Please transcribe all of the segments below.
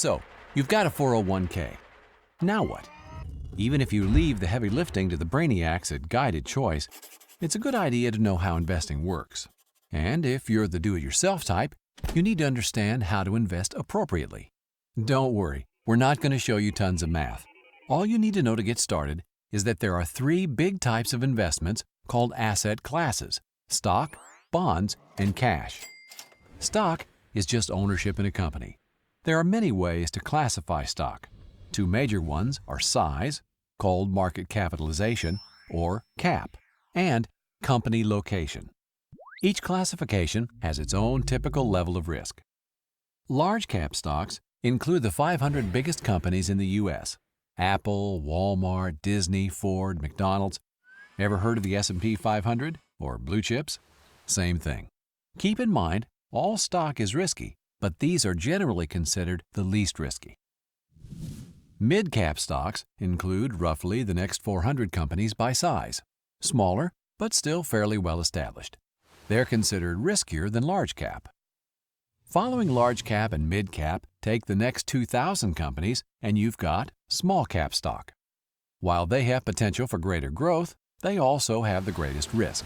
So, you've got a 401k. Now what? Even if you leave the heavy lifting to the brainiacs at Guided Choice, it's a good idea to know how investing works. And if you're the do-it-yourself type, you need to understand how to invest appropriately. Don't worry, we're not going to show you tons of math. All you need to know to get started is that there are three big types of investments called asset classes: stock, bonds, and cash. Stock is just ownership in a company. There are many ways to classify stock. Two major ones are size, called market capitalization, or CAP, and company location. Each classification has its own typical level of risk. Large cap stocks include the 500 biggest companies in the U.S. Apple, Walmart, Disney, Ford, McDonald's. Ever heard of the S&P 500 or blue chips? Same thing. Keep in mind, all stock is risky, but these are generally considered the least risky. Mid-cap stocks include roughly the next 400 companies by size, smaller but still fairly well established. They're considered riskier than large cap. Following large cap and mid cap, take the next 2,000 companies and you've got small cap stock. While they have potential for greater growth, they also have the greatest risk.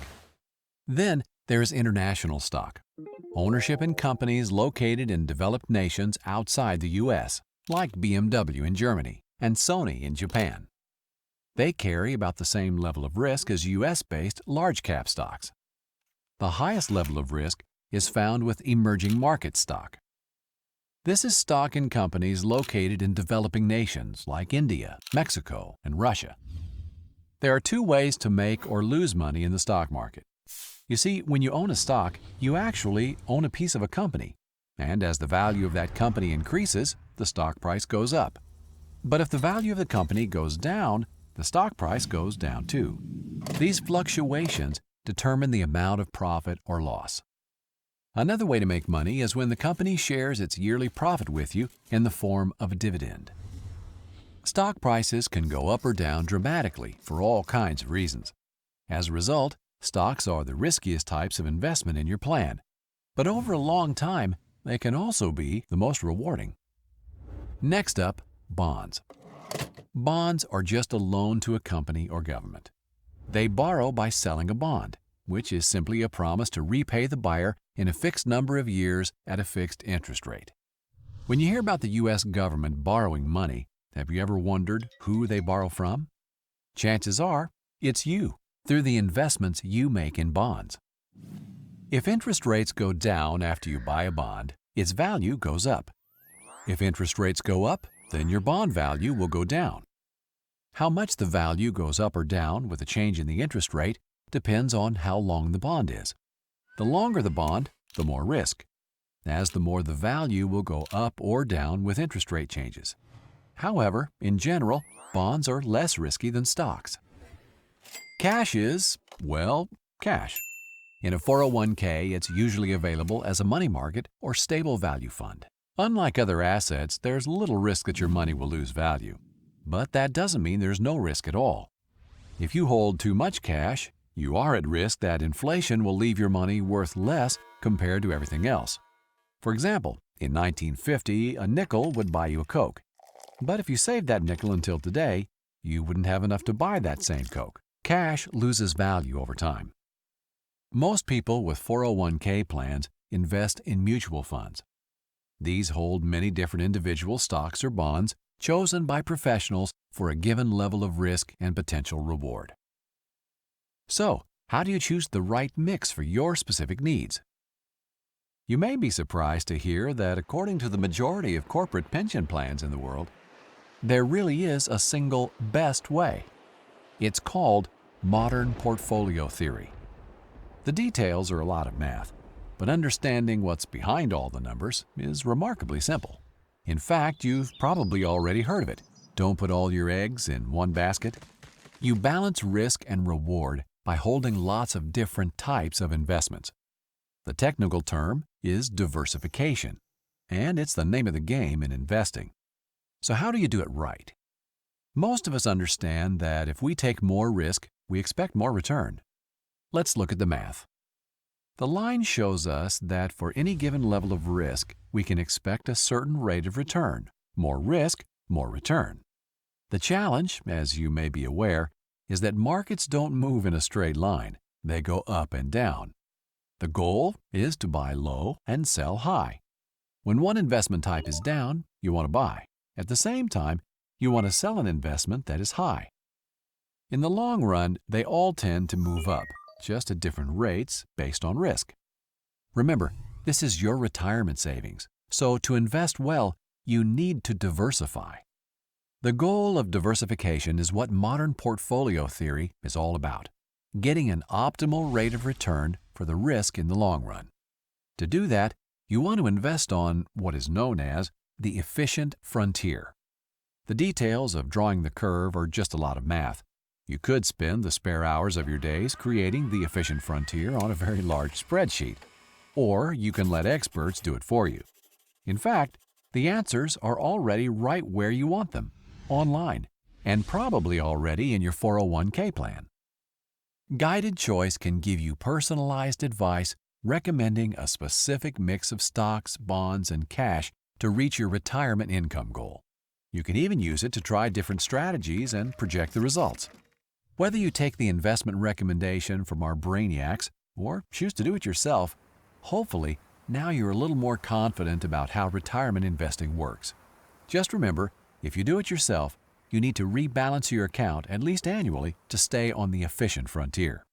Then there's international stock, ownership in companies located in developed nations outside the U.S., like BMW in Germany and Sony in Japan. They carry about the same level of risk as U.S.-based large cap stocks. The highest level of risk is found with emerging market stock. This is stock in companies located in developing nations like India, Mexico, and Russia. There are two ways to make or lose money in the stock market. You see, when you own a stock, you actually own a piece of a company, and as the value of that company increases, the stock price goes up. But if the value of the company goes down, the stock price goes down too. These fluctuations determine the amount of profit or loss. Another way to make money is when the company shares its yearly profit with you in the form of a dividend. Stock prices can go up or down dramatically for all kinds of reasons. As a result, stocks are the riskiest types of investment in your plan, but over a long time, they can also be the most rewarding. Next up, bonds. Bonds are just a loan to a company or government. They borrow by selling a bond, which is simply a promise to repay the buyer in a fixed number of years at a fixed interest rate. When you hear about the U.S. government borrowing money, have you ever wondered who they borrow from? Chances are, it's you, through the investments you make in bonds. If interest rates go down after you buy a bond, its value goes up. If interest rates go up, then your bond value will go down. How much the value goes up or down with a change in the interest rate depends on how long the bond is. The longer the bond, the more risk, as the more the value will go up or down with interest rate changes. However, in general, bonds are less risky than stocks. Cash is, well, cash. In a 401k, it's usually available as a money market or stable value fund. Unlike other assets, there's little risk that your money will lose value. But that doesn't mean there's no risk at all. If you hold too much cash, you are at risk that inflation will leave your money worth less compared to everything else. For example, in 1950, a nickel would buy you a Coke. But if you saved that nickel until today, you wouldn't have enough to buy that same Coke. Cash loses value over time. Most people with 401k plans invest in mutual funds. These hold many different individual stocks or bonds chosen by professionals for a given level of risk and potential reward. So, how do you choose the right mix for your specific needs? You may be surprised to hear that according to the majority of corporate pension plans in the world, there really is a single best way. It's called modern portfolio theory. The details are a lot of math, but understanding what's behind all the numbers is remarkably simple. In fact, you've probably already heard of it. Don't put all your eggs in one basket. You balance risk and reward by holding lots of different types of investments. The technical term is diversification, and it's the name of the game in investing. So how do you do it right? Most of us understand that if we take more risk, we expect more return. Let's look at the math. The line shows us that for any given level of risk, we can expect a certain rate of return, More risk, more return. The challenge, as you may be aware, is that markets don't move in a straight line. They go up and down. The goal is to buy low and sell high. When one investment type is down, you want to buy. At the same time, you want to sell an investment that is high. In the long run, they all tend to move up, just at different rates based on risk. Remember, this is your retirement savings, so to invest well, you need to diversify. The goal of diversification is what modern portfolio theory is all about, getting an optimal rate of return for the risk in the long run. To do that, you want to invest on what is known as the efficient frontier. The details of drawing the curve are just a lot of math. You could spend the spare hours of your days creating the efficient frontier on a very large spreadsheet, or you can let experts do it for you. In fact, the answers are already right where you want them, online, and probably already in your 401k plan. Guided Choice can give you personalized advice recommending a specific mix of stocks, bonds, and cash to reach your retirement income goal. You can even use it to try different strategies and project the results. Whether you take the investment recommendation from our brainiacs or choose to do it yourself, hopefully now you're a little more confident about how retirement investing works. Just remember, if you do it yourself, you need to rebalance your account at least annually to stay on the efficient frontier.